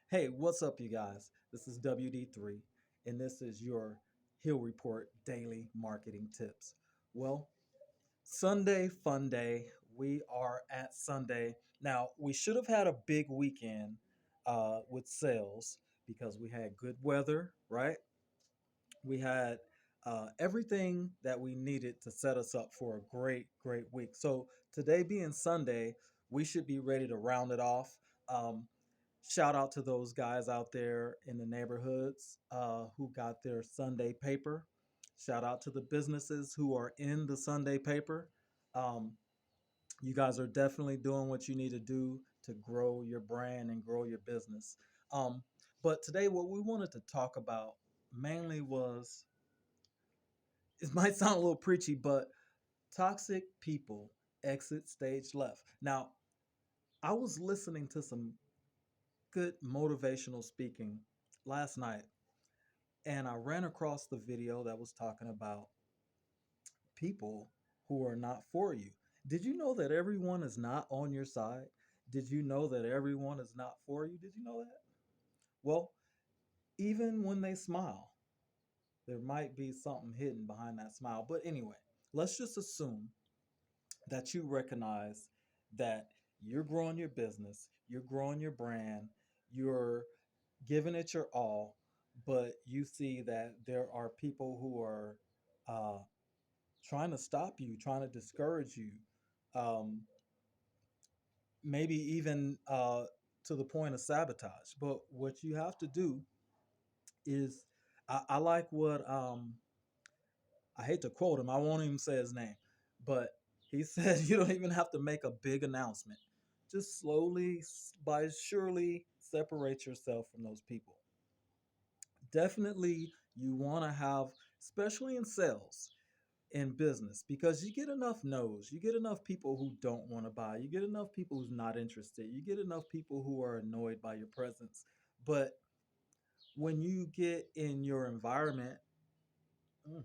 Hey, what's up, you guys? This is WD3, and this is your Hill Report daily marketing tips. Well, Sunday, fun day. We are at Sunday. Now, we should have had a big weekend with sales because we had good weather, right? We had everything that we needed to set us up for a great week. So, today being Sunday, we should be ready to round it off. Um, Shout out to those guys out there in the neighborhoods who got their Sunday paper. Shout out to the businesses who are in the Sunday paper. Um, you guys are definitely doing what you need to do to grow your brand and grow your business. Um, but today, what we wanted to talk about mainly was it might sound a little preachy, but toxic people exit stage left. Now, I was listening to some good motivational speaking last night, and I ran across the video that was talking about people who are not for you. Did you know that everyone is not on your side? Did you know that everyone is not for you? Did you know that? Well, even when they smile, there might be something hidden behind that smile. But anyway, let's just assume that you recognize that you're growing your business, you're growing your brand, you're giving it your all, but you see that there are people who are uh, trying to stop you, trying to discourage you, um, maybe even to the point of sabotage. But what you have to do is, I like what I hate to quote him. I won't even say his name, but he said you don't even have to make a big announcement. Just slowly, by surely, separate yourself from those people. Definitely, you want to have, especially in sales, in business, because you get enough no's, you get enough people who don't want to buy, you get enough people who's not interested, you get enough people who are annoyed by your presence. But when you get in your environment, mm,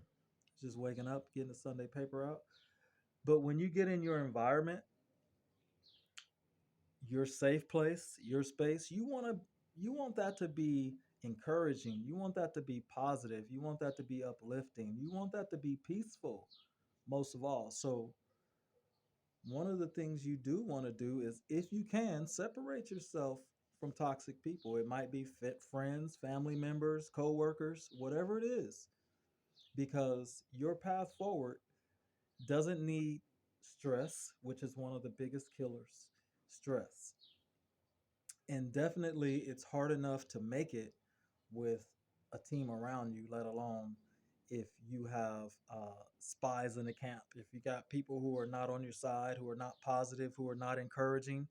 just waking up, getting the Sunday paper out, but when you get in your environment, your safe place, your space, you want that to be encouraging, you want that to be positive, you want that to be uplifting, you want that to be peaceful most of all. So one of the things you do want to do is, if you can, separate yourself from toxic people. It might be fit friends, family members, co-workers, whatever it is, because your path forward doesn't need stress, which is one of the biggest killers. Stress. And definitely it's hard enough to make it with a team around you, let alone if you have spies in the camp, if you got people who are not on your side, who are not positive, who are not encouraging,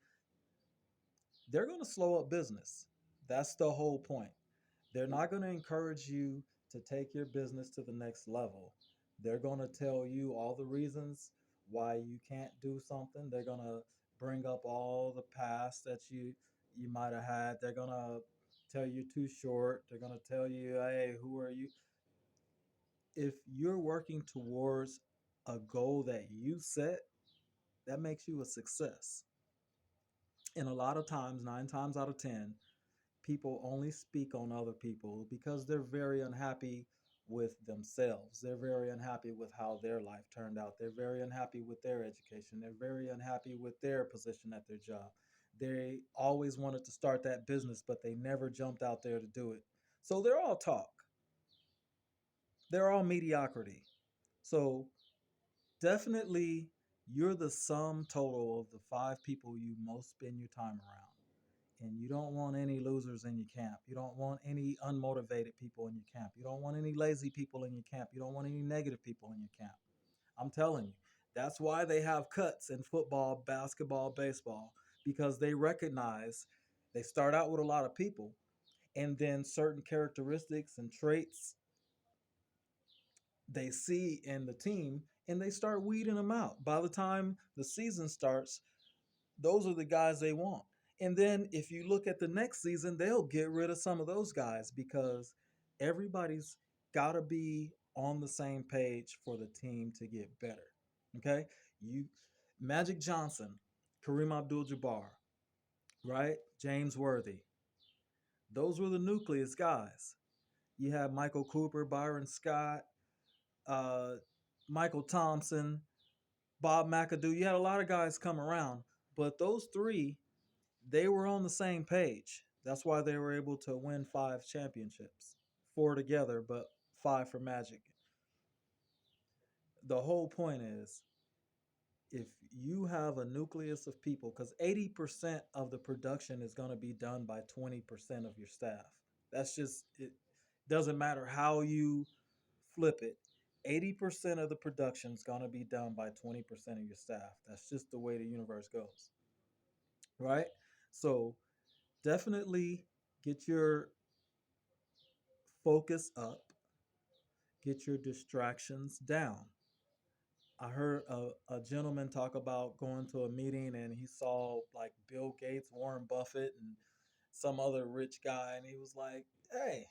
they're going to slow up business. That's the whole point. They're not going to encourage you to take your business to the next level. They're going to tell you all the reasons why you can't do something. They're going to bring up all the past that you might have had. They're going to tell you too short. They're going to tell you, "Hey, who are you?" If you're working towards a goal that you set, that makes you a success. And a lot of times, 9 times out of 10, people only speak on other people because they're very unhappy with themselves. They're very unhappy with how their life turned out. They're very unhappy with their education. They're very unhappy with their position at their job. They always wanted to start that business, but they never jumped out there to do it. So they're all talk, they're all mediocrity. So definitely, you're the sum total of the 5 people you most spend your time around. And you don't want any losers in your camp. You don't want any unmotivated people in your camp. You don't want any lazy people in your camp. You don't want any negative people in your camp. I'm telling you, that's why they have cuts in football, basketball, baseball, because they recognize they start out with a lot of people, and then certain characteristics and traits they see in the team, and they start weeding them out. By the time the season starts, those are the guys they want. And then if you look at the next season, they'll get rid of some of those guys because everybody's got to be on the same page for the team to get better. Okay? You Magic Johnson, Kareem Abdul-Jabbar, right? James Worthy. Those were the nucleus guys. You had Michael Cooper, Byron Scott, uh, Michael Thompson, Bob McAdoo. You had a lot of guys come around, but those three, they were on the same page. That's why they were able to win 5 championships, four together, but five for Magic. The whole point is if you have a nucleus of people, because 80% of the production is going to be done by 20% of your staff. That's just, it doesn't matter how you flip it. 80% of the production is going to be done by 20% of your staff. That's just the way the universe goes, right? So definitely get your focus up, get your distractions down. I heard a gentleman talk about going to a meeting and he saw like Bill Gates, Warren Buffett, and some other rich guy. And he was like, hey,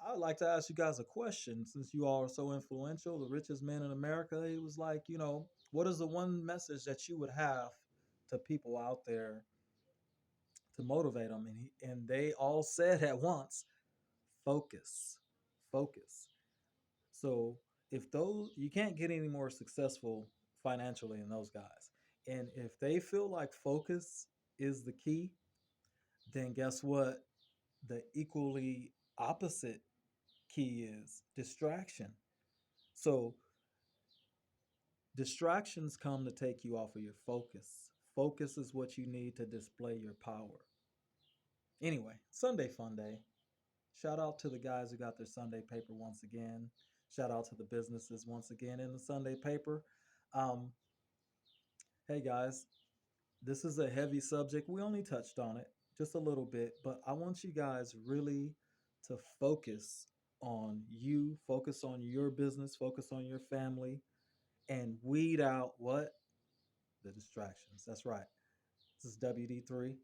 I'd like to ask you guys a question since you all are so influential, the richest man in America. He was like, what is the one message that you would have to people out there to motivate them? And they all said at once, focus, focus. So if those, you can't get any more successful financially than those guys. And if they feel like focus is the key, then guess what? The equally opposite key is distraction. So distractions come to take you off of your focus. Focus is what you need to display your power. Anyway, Sunday fun day. Shout out to the guys who got their Sunday paper once again. Shout out to the businesses once again in the Sunday paper. Um, hey guys, this is a heavy subject. We only touched on it just a little bit, but I want you guys really to focus on you, focus on your business, focus on your family, and weed out what? The distractions. That's right. This is WD3,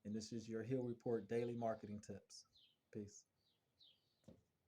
and this is your Hill Report Daily Marketing Tips. Peace.